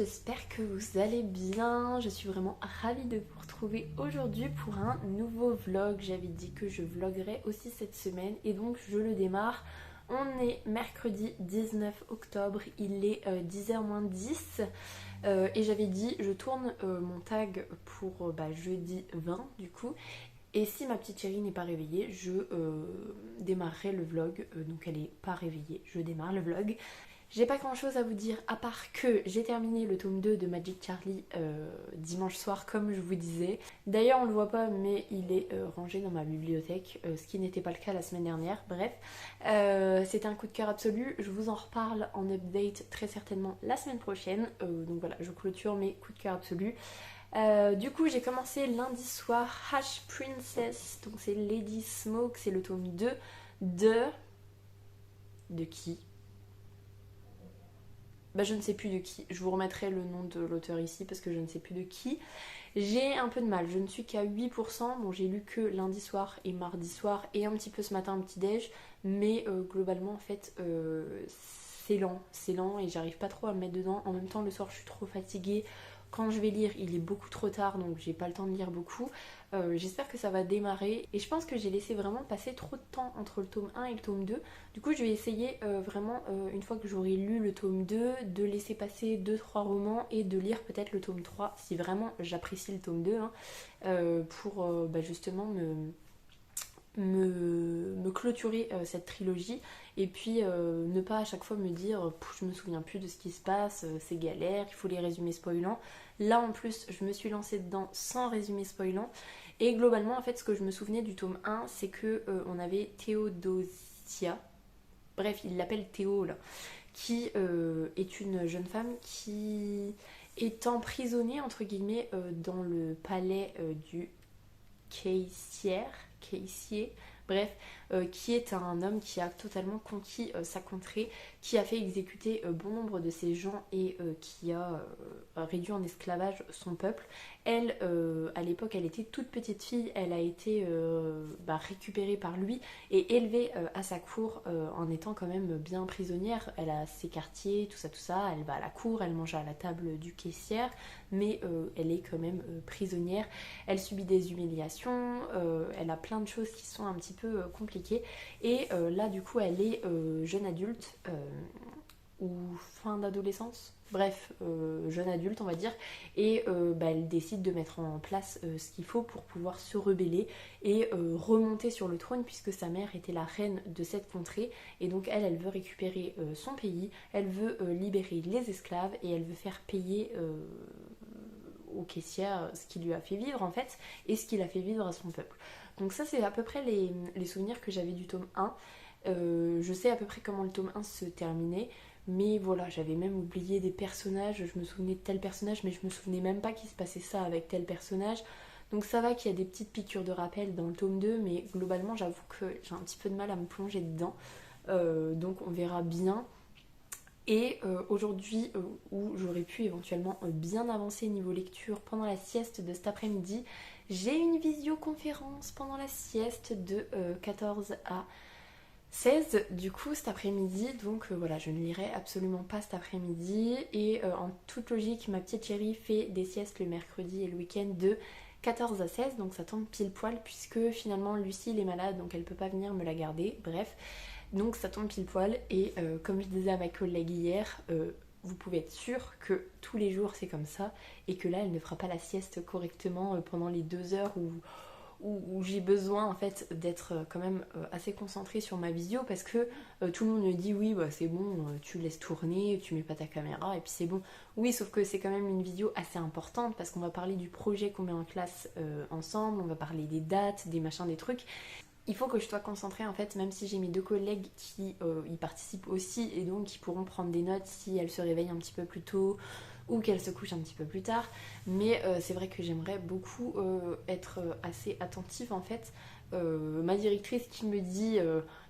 j'espère que vous allez bien. Je suis vraiment ravie de vous retrouver aujourd'hui pour un nouveau vlog. J'avais dit que je vloguerais aussi cette semaine et donc je le démarre. On est mercredi 19 octobre, il est 10h moins 10 et j'avais dit je tourne mon tag pour jeudi 20 du coup. Et si ma petite chérie n'est pas réveillée, je démarrerai le vlog. Donc elle n'est pas réveillée, je démarre le vlog. J'ai pas grand chose à vous dire à part que j'ai terminé le tome 2 de Magic Charlie dimanche soir comme je vous disais. D'ailleurs on le voit pas mais il est rangé dans ma bibliothèque, ce qui n'était pas le cas la semaine dernière. Bref, c'était un coup de cœur absolu. Je vous en reparle en update très certainement la semaine prochaine. Donc voilà, je clôture mes coups de cœur absolus. Du coup j'ai commencé lundi soir Hash Princess, donc c'est Lady Smoke, c'est le tome 2 de qui? Je ne sais plus de qui, je vous remettrai le nom de l'auteur ici parce que je ne sais plus de qui. J'ai un peu de mal, je ne suis qu'à 8%, bon j'ai lu que lundi soir et mardi soir et un petit peu ce matin au petit-déj, mais globalement en fait c'est lent et j'arrive pas trop à me mettre dedans. En même temps le soir je suis trop fatiguée. Quand je vais lire, il est beaucoup trop tard, donc j'ai pas le temps de lire beaucoup. J'espère que ça va démarrer. Et je pense que j'ai laissé vraiment passer trop de temps entre le tome 1 et le tome 2. Du coup, je vais essayer vraiment, une fois que j'aurai lu le tome 2, de laisser passer 2-3 romans et de lire peut-être le tome 3, si vraiment j'apprécie le tome 2, pour justement me clôturer cette trilogie et puis ne pas à chaque fois me dire je me souviens plus de ce qui se passe, c'est galère, il faut les résumés spoilants. Là en plus je me suis lancée dedans sans résumé spoilant et globalement en fait ce que je me souvenais du tome 1 c'est que on avait Théodosia, bref il l'appelle Théo là, qui est une jeune femme qui est emprisonnée entre guillemets dans le palais du caissier, bref, qui est un homme qui a totalement conquis sa contrée, qui a fait exécuter bon nombre de ses gens et qui a réduit en esclavage son peuple. Elle, à l'époque, elle était toute petite fille, elle a été récupérée par lui et élevée à sa cour en étant quand même bien prisonnière. Elle a ses quartiers, tout ça, elle va à la cour, elle mange à la table du caissier, mais elle est quand même prisonnière. Elle subit des humiliations, elle a plein de choses qui sont un petit peu compliquées et là du coup elle est jeune adulte ou fin d'adolescence, bref, jeune adulte on va dire, et elle décide de mettre en place ce qu'il faut pour pouvoir se rebeller et remonter sur le trône puisque sa mère était la reine de cette contrée et donc elle veut récupérer son pays, elle veut libérer les esclaves et elle veut faire payer au caissier ce qui lui a fait vivre en fait et ce qu'il a fait vivre à son peuple. Donc ça c'est à peu près les souvenirs que j'avais du tome 1. Je sais à peu près comment le tome 1 se terminait, mais voilà, j'avais même oublié des personnages, je me souvenais de tel personnage mais je me souvenais même pas qu'il se passait ça avec tel personnage. Donc ça va qu'il y a des petites piqûres de rappel dans le tome 2, mais globalement j'avoue que j'ai un petit peu de mal à me plonger dedans. Donc on verra bien. Et aujourd'hui, où j'aurais pu éventuellement bien avancer niveau lecture pendant la sieste de cet après-midi, j'ai une visioconférence pendant la sieste de 14 à 16 du coup cet après-midi, donc voilà, je ne lirai absolument pas cet après-midi et en toute logique ma petite chérie fait des siestes le mercredi et le week-end de 14 à 16, donc ça tombe pile poil puisque finalement Lucille est malade donc elle peut pas venir me la garder, bref, donc ça tombe pile poil et comme je disais à ma collègue hier, vous pouvez être sûr que tous les jours c'est comme ça et que là elle ne fera pas la sieste correctement pendant les 2 heures où j'ai besoin en fait d'être quand même assez concentrée sur ma visio parce que tout le monde me dit oui c'est bon, tu laisses tourner, tu mets pas ta caméra et puis c'est bon. Oui, sauf que c'est quand même une vidéo assez importante parce qu'on va parler du projet qu'on met en classe ensemble, on va parler des dates, des machins, des trucs. Il faut que je sois concentrée en fait, même si j'ai mes 2 collègues qui y participent aussi et donc qui pourront prendre des notes si elles se réveillent un petit peu plus tôt ou qu'elles se couchent un petit peu plus tard. Mais c'est vrai que j'aimerais beaucoup être assez attentive en fait. Ma directrice qui me dit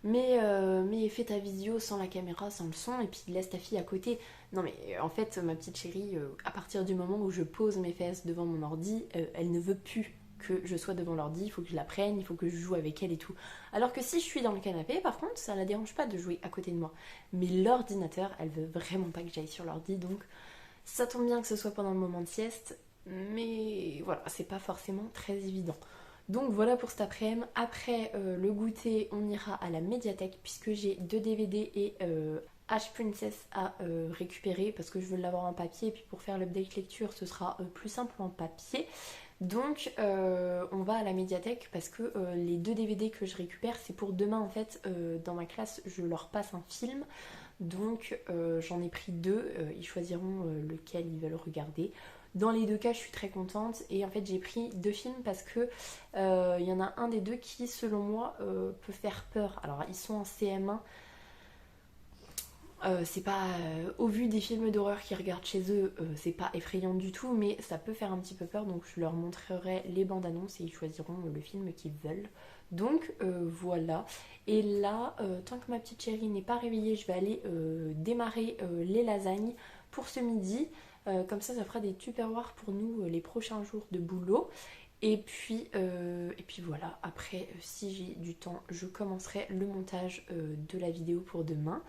mais fais ta visio sans la caméra, sans le son et puis laisse ta fille à côté. Non mais en fait ma petite chérie, à partir du moment où je pose mes fesses devant mon ordi, elle ne veut plus que je sois devant l'ordi, il faut que je la prenne, il faut que je joue avec elle et tout. Alors que si je suis dans le canapé, par contre, ça la dérange pas de jouer à côté de moi. Mais l'ordinateur, elle veut vraiment pas que j'aille sur l'ordi, donc Ça tombe bien que ce soit pendant le moment de sieste, mais voilà, c'est pas forcément très évident. Donc voilà pour cet après-midi. Après le goûter, on ira à la médiathèque puisque j'ai 2 DVD et H Princess à récupérer parce que je veux l'avoir en papier et puis pour faire l'update lecture ce sera plus simple en papier. Donc on va à la médiathèque parce que les 2 DVD que je récupère c'est pour demain en fait. Dans ma classe je leur passe un film. Donc j'en ai pris 2, ils choisiront lequel ils veulent regarder. Dans les 2 cas je suis très contente et en fait j'ai pris 2 films parce que il y en a un des 2 qui selon moi peut faire peur. Alors ils sont en CM1. C'est pas au vu des films d'horreur qu'ils regardent chez eux, c'est pas effrayant du tout, mais ça peut faire un petit peu peur, donc je leur montrerai les bandes annonces et ils choisiront le film qu'ils veulent. Donc voilà. Et là, tant que ma petite chérie n'est pas réveillée, je vais aller démarrer les lasagnes pour ce midi. Comme ça fera des tupperwares pour nous les prochains jours de boulot. Et puis voilà, après si j'ai du temps, je commencerai le montage de la vidéo pour demain.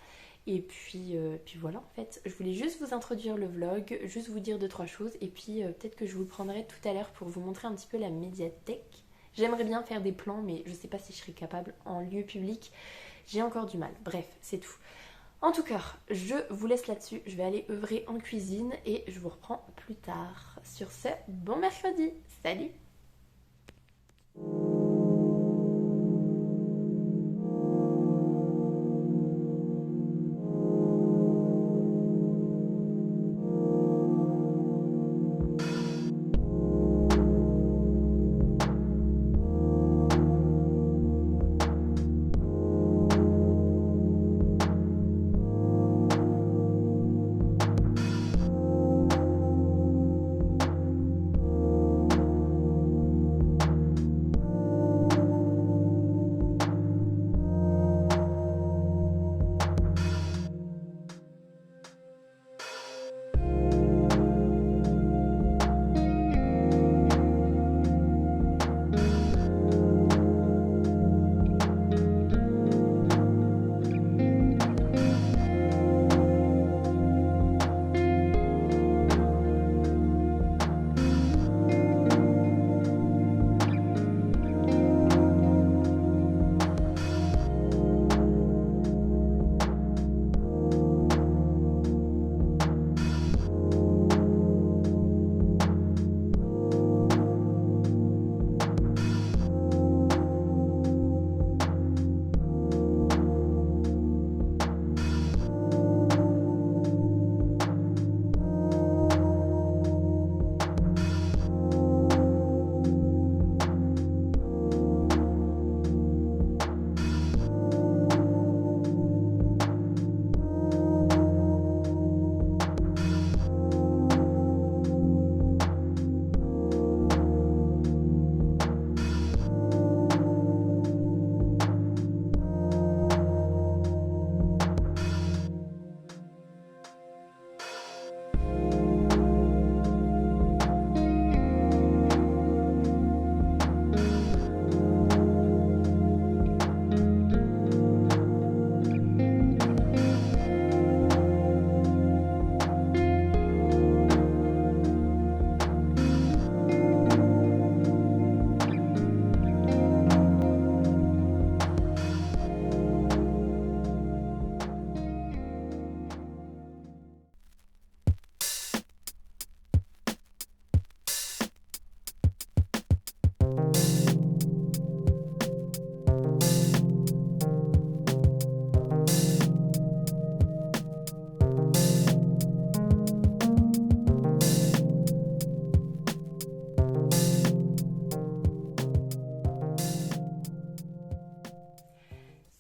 Et puis voilà en fait, je voulais juste vous introduire le vlog, juste vous dire 2-3 choses et puis peut-être que je vous le prendrai tout à l'heure pour vous montrer un petit peu la médiathèque. J'aimerais bien faire des plans mais je sais pas si je serai capable en lieu public, j'ai encore du mal, bref c'est tout. En tout cas, je vous laisse là-dessus, je vais aller œuvrer en cuisine et je vous reprends plus tard. Sur ce, bon mercredi, salut!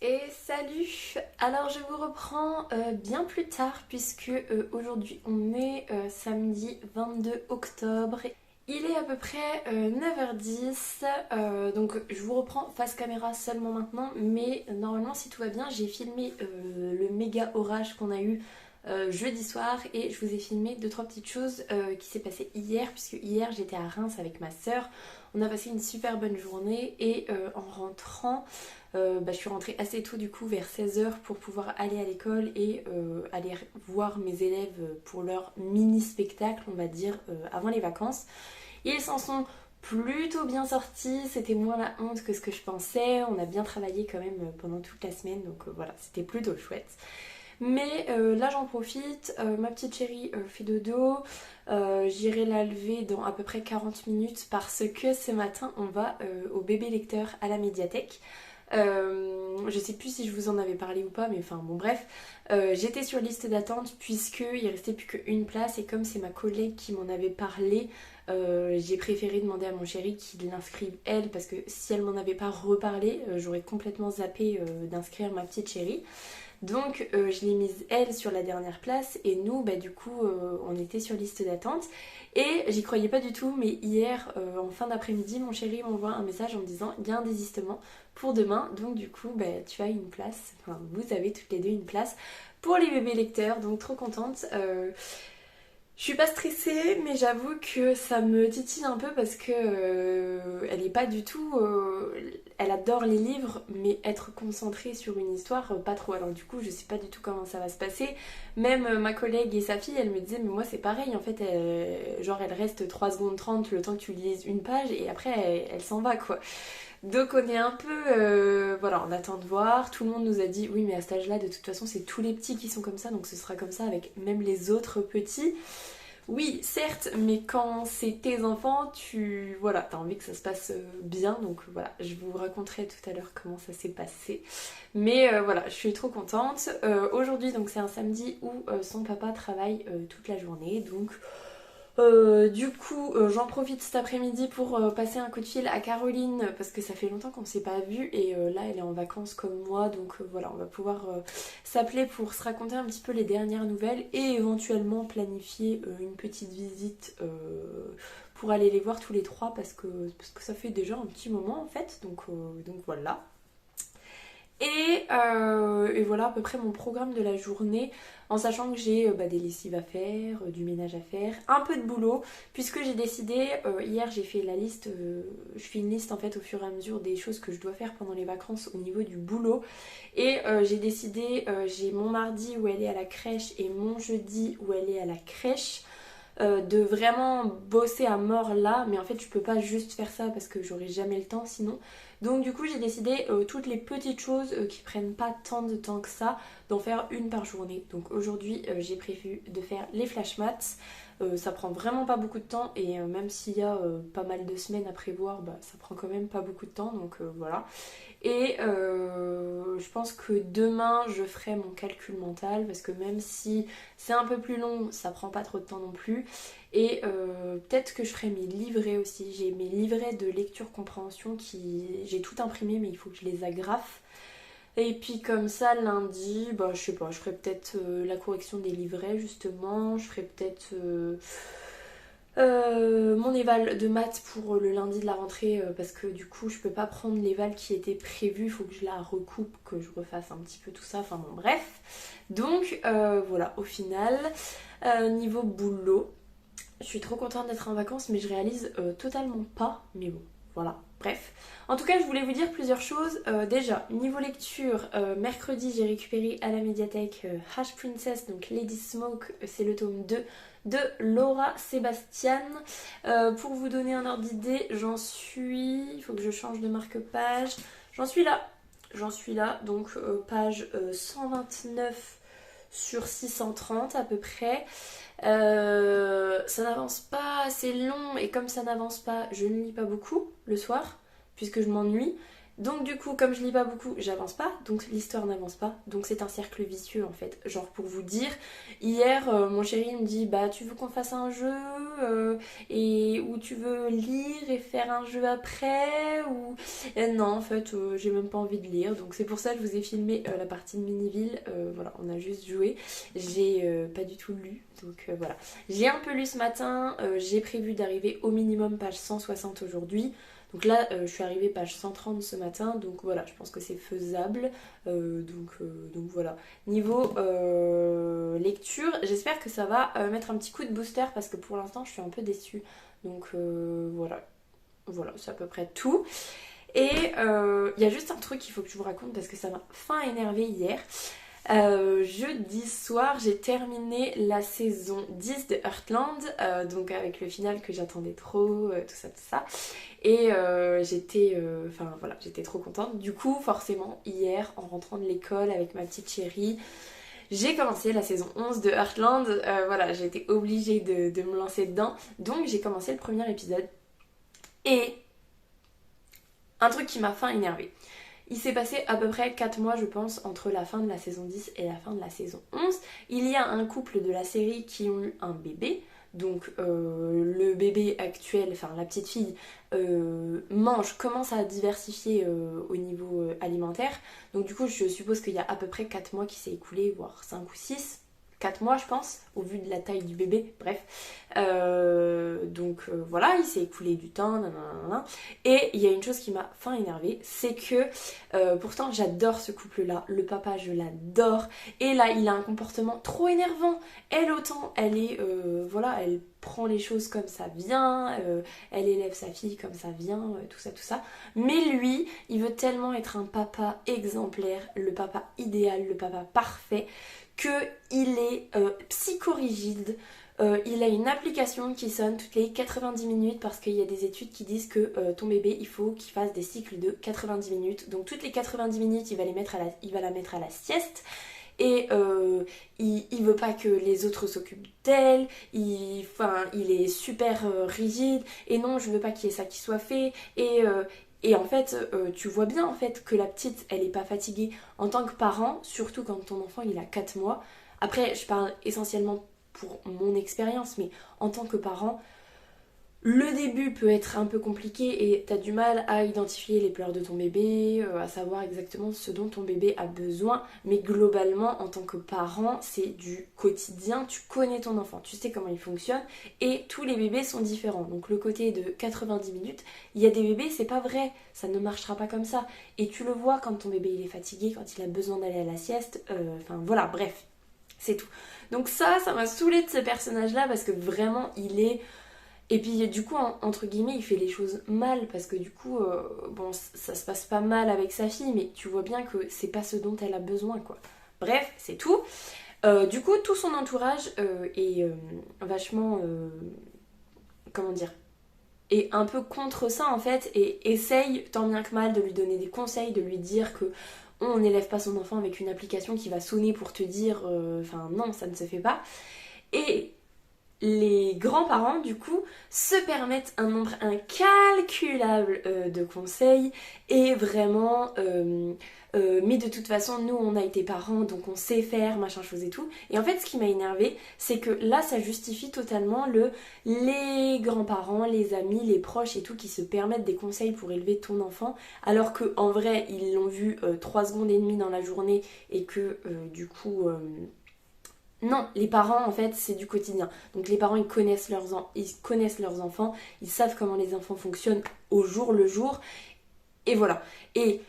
Et salut! Alors je vous reprends bien plus tard puisque aujourd'hui on est samedi 22 octobre. Il est à peu près 9h10, donc je vous reprends face caméra seulement maintenant, mais normalement si tout va bien j'ai filmé le méga orage qu'on a eu jeudi soir et je vous ai filmé 2-3 petites choses qui s'est passées hier, puisque hier j'étais à Reims avec ma soeur. On a passé une super bonne journée et en rentrant, je suis rentrée assez tôt du coup vers 16h pour pouvoir aller à l'école et aller voir mes élèves pour leur mini spectacle on va dire avant les vacances. Ils s'en sont plutôt bien sortis, c'était moins la honte que ce que je pensais, on a bien travaillé quand même pendant toute la semaine donc voilà, c'était plutôt chouette. Mais là j'en profite, ma petite chérie fait dodo, j'irai la lever dans à peu près 40 minutes parce que ce matin on va au bébé lecteur à la médiathèque. Je sais plus si je vous en avais parlé ou pas, mais enfin bon bref, j'étais sur liste d'attente puisqu'il restait plus qu'une place et comme c'est ma collègue qui m'en avait parlé, j'ai préféré demander à mon chéri qu'il l'inscrive elle parce que si elle m'en avait pas reparlé, j'aurais complètement zappé d'inscrire ma petite chérie. Donc je l'ai mise elle sur la dernière place et nous du coup on était sur liste d'attente et j'y croyais pas du tout, mais hier en fin d'après-midi mon chéri m'envoie un message en me disant il y a un désistement pour demain, donc du coup tu as une place, enfin vous avez toutes les deux une place pour les bébés lecteurs, donc trop contente. Je suis pas stressée, mais j'avoue que ça me titille un peu parce que elle est pas du tout. Elle adore les livres, mais être concentrée sur une histoire, pas trop. Alors du coup, je sais pas du tout comment ça va se passer. Même ma collègue et sa fille, elle me disaient, mais moi c'est pareil. En fait, elle reste 3 secondes 30 le temps que tu lises une page et après elle s'en va quoi. Donc on est un peu, voilà, on attend de voir. Tout le monde nous a dit, oui mais à cet âge-là, de toute façon, c'est tous les petits qui sont comme ça, donc ce sera comme ça avec même les autres petits. Oui, certes, mais quand c'est tes enfants, voilà, t'as envie que ça se passe bien, donc voilà, je vous raconterai tout à l'heure comment ça s'est passé. Mais voilà, je suis trop contente. Aujourd'hui, donc c'est un samedi où son papa travaille toute la journée, donc du coup, j'en profite cet après-midi pour passer un coup de fil à Caroline parce que ça fait longtemps qu'on ne s'est pas vu et là elle est en vacances comme moi, donc voilà, on va pouvoir s'appeler pour se raconter un petit peu les dernières nouvelles et éventuellement planifier une petite visite pour aller les voir tous les trois parce que ça fait déjà un petit moment en fait, donc voilà. Et voilà à peu près mon programme de la journée, en sachant que j'ai des lessives à faire, du ménage à faire, un peu de boulot, puisque j'ai décidé, hier j'ai fait la liste, je fais une liste en fait au fur et à mesure des choses que je dois faire pendant les vacances au niveau du boulot. Et j'ai décidé, j'ai mon mardi où elle est à la crèche et mon jeudi où elle est à la crèche. De vraiment bosser à mort là, mais en fait je peux pas juste faire ça parce que j'aurai jamais le temps sinon. Donc du coup j'ai décidé toutes les petites choses qui prennent pas tant de temps que ça, d'en faire une par journée. Donc aujourd'hui j'ai prévu de faire les flash maths. Ça prend vraiment pas beaucoup de temps et même s'il y a pas mal de semaines à prévoir, ça prend quand même pas beaucoup de temps, donc voilà. Et je pense que demain je ferai mon calcul mental parce que même si c'est un peu plus long, ça prend pas trop de temps non plus. Et peut-être que je ferai mes livrets aussi. J'ai mes livrets de lecture compréhension qui... J'ai tout imprimé mais il faut que je les agrafe. Et puis comme ça lundi, je sais pas, je ferai peut-être la correction des livrets justement. Je ferai peut-être... mon éval de maths pour le lundi de la rentrée parce que du coup je peux pas prendre l'éval qui était prévu, il faut que je la recoupe, que je refasse un petit peu tout ça, enfin bon bref. Donc voilà, au final, niveau boulot, je suis trop contente d'être en vacances mais je réalise totalement pas, mais bon, voilà. Bref, en tout cas je voulais vous dire plusieurs choses. Déjà, niveau lecture, mercredi j'ai récupéré à la médiathèque Hush Princess, donc Lady Smoke, c'est le tome 2 de Laura Sébastien. Pour vous donner un ordre d'idée, il faut que je change de marque-page, j'en suis là, donc page 129 sur 630 à peu près. Ça n'avance pas, c'est long et comme ça n'avance pas, je ne lis pas beaucoup le soir puisque je m'ennuie. Donc du coup, comme je lis pas beaucoup, j'avance pas, donc l'histoire n'avance pas. Donc c'est un cercle vicieux en fait. Genre pour vous dire, hier mon chéri me dit tu veux qu'on fasse un jeu et ou tu veux lire et faire un jeu après ou... non, en fait, j'ai même pas envie de lire. Donc c'est pour ça que je vous ai filmé la partie de Miniville. Voilà, on a juste joué. J'ai pas du tout lu. Donc voilà. J'ai un peu lu ce matin. J'ai prévu d'arriver au minimum page 160 aujourd'hui. Donc là, je suis arrivée page 130 ce matin, donc voilà, je pense que c'est faisable. Donc voilà. Niveau lecture, j'espère que ça va mettre un petit coup de booster parce que pour l'instant, je suis un peu déçue. Donc voilà. Voilà, c'est à peu près tout. Et il y a juste un truc qu'il faut que je vous raconte parce que ça m'a fin énervé hier. Jeudi soir, j'ai terminé la saison 10 de Heartland, donc avec le final que j'attendais trop, tout ça, tout ça. Et j'étais trop contente. Du coup, forcément, hier, en rentrant de l'école avec ma petite chérie, j'ai commencé la saison 11 de Heartland. Voilà, j'ai été obligée de me lancer dedans. Donc, j'ai commencé le premier épisode. Et un truc qui m'a fin énervé. Il s'est passé à peu près 4 mois, je pense, entre la fin de la saison 10 et la fin de la saison 11. Il y a un couple de la série qui ont eu un bébé. Donc le bébé actuel, enfin la petite fille, commence à diversifier au niveau alimentaire. Donc du coup, je suppose qu'il y a à peu près 4 mois qui s'est écoulé, voire 5 ou 6. 4 mois je pense, au vu de la taille du bébé, bref. Voilà, il s'est écoulé du temps, nanana. Et il y a une chose qui m'a fin énervée, c'est que pourtant j'adore ce couple-là, le papa je l'adore, et là il a un comportement trop énervant. Elle autant, elle est, voilà, elle prend les choses comme ça vient, elle élève sa fille comme ça vient, tout ça, tout ça. Mais lui, il veut tellement être un papa exemplaire, le papa idéal, le papa parfait, qu'il est psychorigide. Il a une application qui sonne toutes les 90 minutes parce qu'il y a des études qui disent que ton bébé, il faut qu'il fasse des cycles de 90 minutes. Donc toutes les 90 minutes, il va la mettre à la sieste. Et il veut pas que les autres s'occupent d'elle. Il est super rigide. Et non, je veux pas qu'il y ait ça qui soit fait. Et en fait, tu vois bien en fait que la petite, elle est pas fatiguée en tant que parent, surtout quand ton enfant il a 4 mois. Après, je parle essentiellement pour mon expérience, mais en tant que parent, le début peut être un peu compliqué et t'as du mal à identifier les pleurs de ton bébé, à savoir exactement ce dont ton bébé a besoin. Mais globalement, en tant que parent, c'est du quotidien. Tu connais ton enfant, tu sais comment il fonctionne et tous les bébés sont différents. Donc le côté de 90 minutes, il y a des bébés, c'est pas vrai, ça ne marchera pas comme ça. Et tu le vois quand ton bébé il est fatigué, quand il a besoin d'aller à la sieste, enfin voilà, bref, c'est tout. Donc ça m'a saoulée de ce personnage-là parce que vraiment il est... Et puis du coup, entre guillemets, il fait les choses mal parce que du coup, bon, ça se passe pas mal avec sa fille, mais tu vois bien que c'est pas ce dont elle a besoin, quoi. Bref, c'est tout. Du coup, tout son entourage est vachement... comment dire, est un peu contre ça en fait et essaye tant bien que mal de lui donner des conseils, de lui dire que on n'élève pas son enfant avec une application qui va sonner pour te dire enfin non, ça ne se fait pas. Et les grands-parents, du coup, se permettent un nombre incalculable de conseils et vraiment... mais de toute façon, nous, on a été parents, donc on sait faire, machin chose et tout. Et en fait, ce qui m'a énervée, c'est que là, ça justifie totalement les grands-parents, les amis, les proches et tout qui se permettent des conseils pour élever ton enfant, alors que en vrai, ils l'ont vu 3 secondes et demie dans la journée et que du coup... non, les parents en fait c'est du quotidien. Donc les parents ils connaissent leurs enfants, ils savent comment les enfants fonctionnent au jour le jour. Et voilà. Et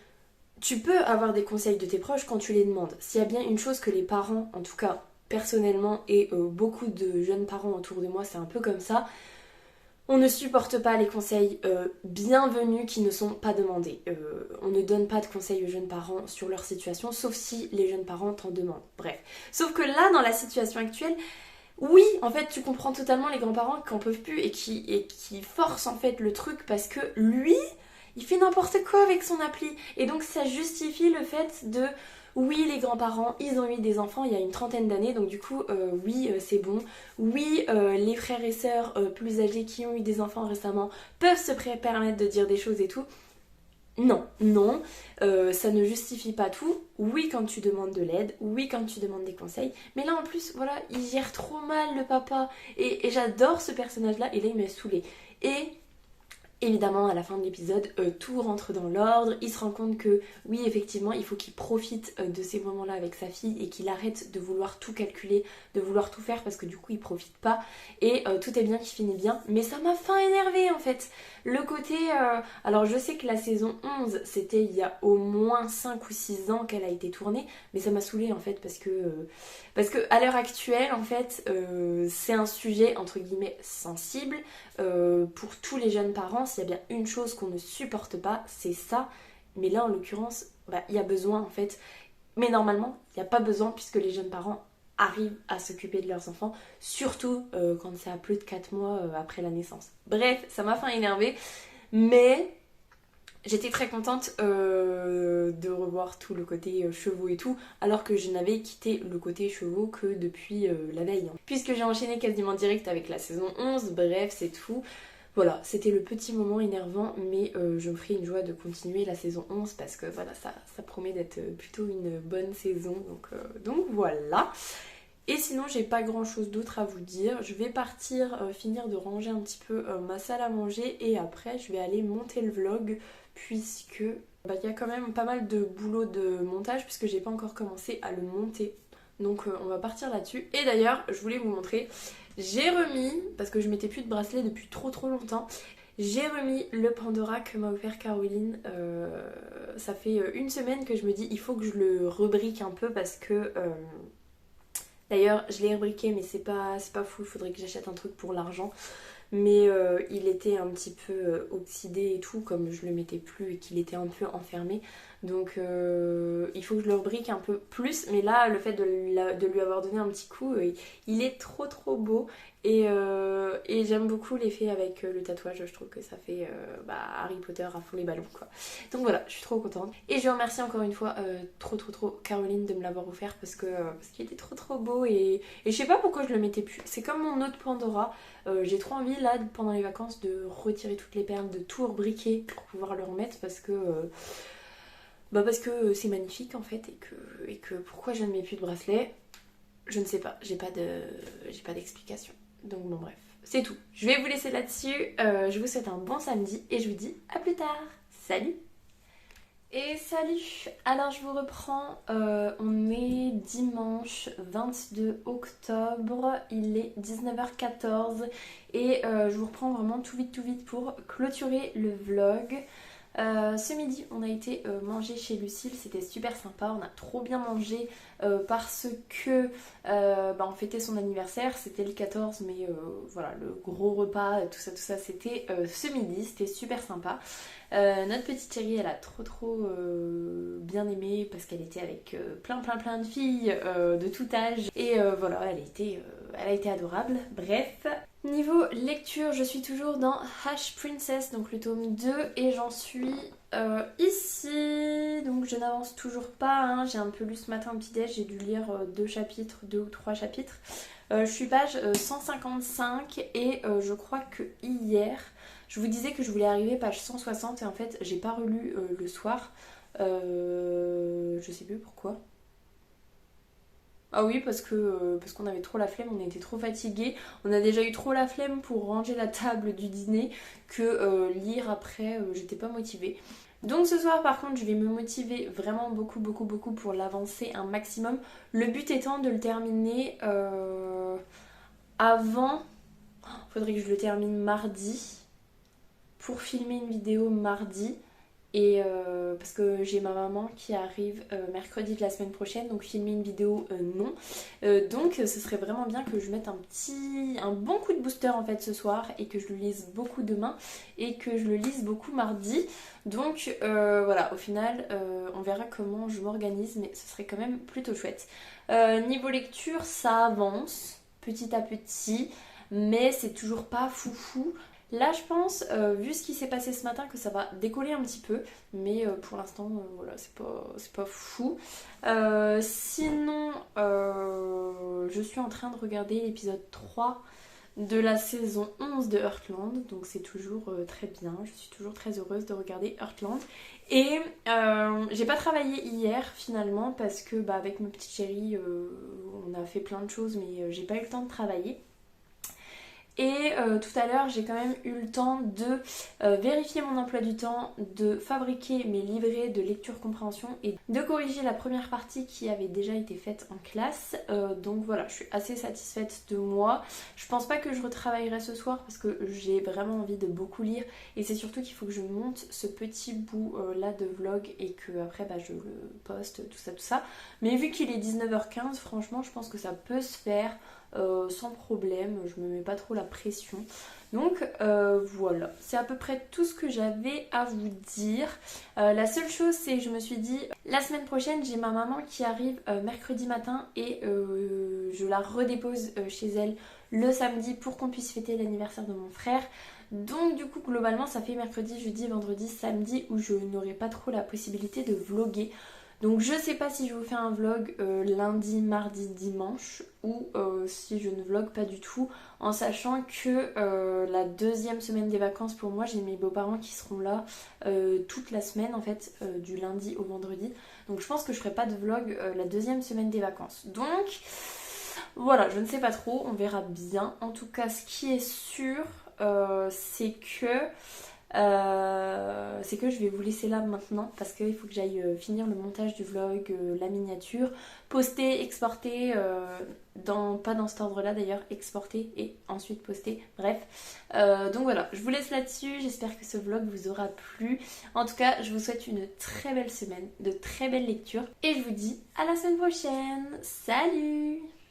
tu peux avoir des conseils de tes proches quand tu les demandes. S'il y a bien une chose que les parents, en tout cas personnellement et beaucoup de jeunes parents autour de moi, c'est un peu comme ça. On ne supporte pas les conseils bienvenus qui ne sont pas demandés. On ne donne pas de conseils aux jeunes parents sur leur situation, sauf si les jeunes parents t'en demandent. Bref. Sauf que là, dans la situation actuelle, oui, en fait, tu comprends totalement les grands-parents qui en peuvent plus et qui forcent en fait le truc parce que lui, il fait n'importe quoi avec son appli. Et donc ça justifie le fait de... Oui, les grands-parents, ils ont eu des enfants il y a une trentaine d'années, donc du coup, oui, c'est bon. Oui, les frères et sœurs plus âgés qui ont eu des enfants récemment peuvent se permettre de dire des choses et tout. Non, non, ça ne justifie pas tout. Oui, quand tu demandes de l'aide, oui, quand tu demandes des conseils. Mais là, en plus, voilà, il gère trop mal le papa. Et j'adore ce personnage-là. Et là, il m'a saoulée. Et évidemment, à la fin de l'épisode, tout rentre dans l'ordre. Il se rend compte que oui, effectivement, il faut qu'il profite de ces moments-là avec sa fille et qu'il arrête de vouloir tout calculer, de vouloir tout faire parce que du coup, il profite pas. Et tout est bien qui finit bien. Mais ça m'a fin énervé en fait. Le côté. Alors, je sais que la saison 11, c'était il y a au moins 5 ou 6 ans qu'elle a été tournée. Mais ça m'a saoulée en fait parce que à l'heure actuelle, en fait, c'est un sujet entre guillemets sensible. Pour tous les jeunes parents, s'il y a bien une chose qu'on ne supporte pas, c'est ça. Mais là, en l'occurrence, bah, il y a besoin en fait. Mais normalement, il n'y a pas besoin puisque les jeunes parents arrivent à s'occuper de leurs enfants, surtout quand c'est à plus de 4 mois après la naissance. Bref, ça m'a fait énerver, mais j'étais très contente de revoir tout le côté chevaux et tout, alors que je n'avais quitté le côté chevaux que depuis la veille. Puisque j'ai enchaîné quasiment direct avec la saison 11, bref, c'est tout. Voilà, c'était le petit moment énervant, mais je me ferai une joie de continuer la saison 11 parce que voilà, ça promet d'être plutôt une bonne saison, donc voilà. Et sinon, j'ai pas grand chose d'autre à vous dire. Je vais partir finir de ranger un petit peu ma salle à manger et après je vais aller monter le vlog puisque bah, y a quand même pas mal de boulot de montage puisque j'ai pas encore commencé à le monter. Donc on va partir là-dessus. Et d'ailleurs, je voulais vous montrer, j'ai remis, parce que je mettais plus de bracelet depuis trop longtemps, j'ai remis le Pandora que m'a offert Caroline. Ça fait une semaine que je me dis il faut que je le rebrique un peu parce que... D'ailleurs, je l'ai rebriqué, mais c'est pas fou, il faudrait que j'achète un truc pour l'argent. Mais il était un petit peu oxydé et tout, comme je le mettais plus et qu'il était un peu enfermé. Donc il faut que je le rebrique un peu plus. Mais là, le fait de lui avoir donné un petit coup, il est trop beau. Et j'aime beaucoup l'effet avec le tatouage. Je trouve que ça fait Harry Potter à fond les ballons, quoi. Donc voilà, je suis trop contente. Et je remercie encore une fois trop Caroline de me l'avoir offert parce qu'il était trop beau. Et je sais pas pourquoi je le mettais plus. C'est comme mon autre Pandora. J'ai trop envie là pendant les vacances de retirer toutes les perles, de tout rebriquer pour pouvoir le remettre parce que c'est magnifique en fait et que pourquoi je ne mets plus de bracelet, je ne sais pas, j'ai pas d'explication. Donc bon bref, c'est tout. Je vais vous laisser là-dessus. Je vous souhaite un bon samedi et je vous dis à plus tard. Salut! Et salut! Alors je vous reprends, on est dimanche 22 octobre, il est 19h14 et je vous reprends vraiment tout vite pour clôturer le vlog. Ce midi on a été manger chez Lucille, c'était super sympa, on a trop bien mangé parce que on fêtait son anniversaire, c'était le 14 mais voilà le gros repas, tout ça c'était ce midi, c'était super sympa. Notre petite chérie elle a trop bien aimé parce qu'elle était avec plein de filles de tout âge et voilà elle a été adorable. Bref, niveau lecture je suis toujours dans Hush Princess, donc le tome 2 et j'en suis ici, donc je n'avance toujours pas hein. J'ai un peu lu ce matin au petit déj, j'ai dû lire 2 ou 3 chapitres. Je suis page 155 et je crois que hier je vous disais que je voulais arriver page 160 et en fait j'ai pas relu le soir. Je sais plus pourquoi. Ah oui parce qu'on avait trop la flemme, on était trop fatigués. On a déjà eu trop la flemme pour ranger la table du dîner que lire après j'étais pas motivée. Donc ce soir par contre je vais me motiver vraiment beaucoup pour l'avancer un maximum. Le but étant de le terminer avant... Faudrait que je le termine mardi pour filmer une vidéo mardi. Et parce que j'ai ma maman qui arrive mercredi de la semaine prochaine, donc filmer une vidéo non. Donc ce serait vraiment bien que je mette un bon coup de booster en fait ce soir et que je le lise beaucoup demain et que je le lise beaucoup mardi. Donc voilà, au final on verra comment je m'organise, mais ce serait quand même plutôt chouette. Niveau lecture, ça avance petit à petit, mais c'est toujours pas foufou. Là je pense, vu ce qui s'est passé ce matin, que ça va décoller un petit peu, mais pour l'instant voilà, c'est pas fou. Sinon je suis en train de regarder l'épisode 3 de la saison 11 de Heartland, donc c'est toujours très bien, je suis toujours très heureuse de regarder Heartland. Et j'ai pas travaillé hier finalement parce que avec ma petite chérie on a fait plein de choses mais j'ai pas eu le temps de travailler. Et tout à l'heure, j'ai quand même eu le temps de vérifier mon emploi du temps, de fabriquer mes livrets de lecture-compréhension et de corriger la première partie qui avait déjà été faite en classe. Donc voilà, je suis assez satisfaite de moi. Je pense pas que je retravaillerai ce soir parce que j'ai vraiment envie de beaucoup lire. Et c'est surtout qu'il faut que je monte ce petit bout là de vlog et que après je le poste, tout ça. Mais vu qu'il est 19h15, franchement, je pense que ça peut se faire. Sans problème, je me mets pas trop la pression. Donc voilà, c'est à peu près tout ce que j'avais à vous dire. La seule chose, c'est que je me suis dit, la semaine prochaine, j'ai ma maman qui arrive mercredi matin et je la redépose chez elle le samedi pour qu'on puisse fêter l'anniversaire de mon frère. Donc du coup, globalement, ça fait mercredi, jeudi, vendredi, samedi où je n'aurai pas trop la possibilité de vlogger. Donc je sais pas si je vous fais un vlog lundi, mardi, dimanche ou si je ne vlog pas du tout en sachant que la deuxième semaine des vacances pour moi j'ai mes beaux-parents qui seront là toute la semaine en fait du lundi au vendredi. Donc je pense que je ferai pas de vlog la deuxième semaine des vacances. Donc voilà, je ne sais pas trop, on verra bien. En tout cas ce qui est sûr c'est que je vais vous laisser là maintenant parce qu'il faut que j'aille finir le montage du vlog, la miniature, poster, exporter, pas dans cet ordre là d'ailleurs, exporter et ensuite poster, bref. Donc voilà, je vous laisse là-dessus, j'espère que ce vlog vous aura plu. En tout cas, je vous souhaite une très belle semaine, de très belles lectures et je vous dis à la semaine prochaine. Salut!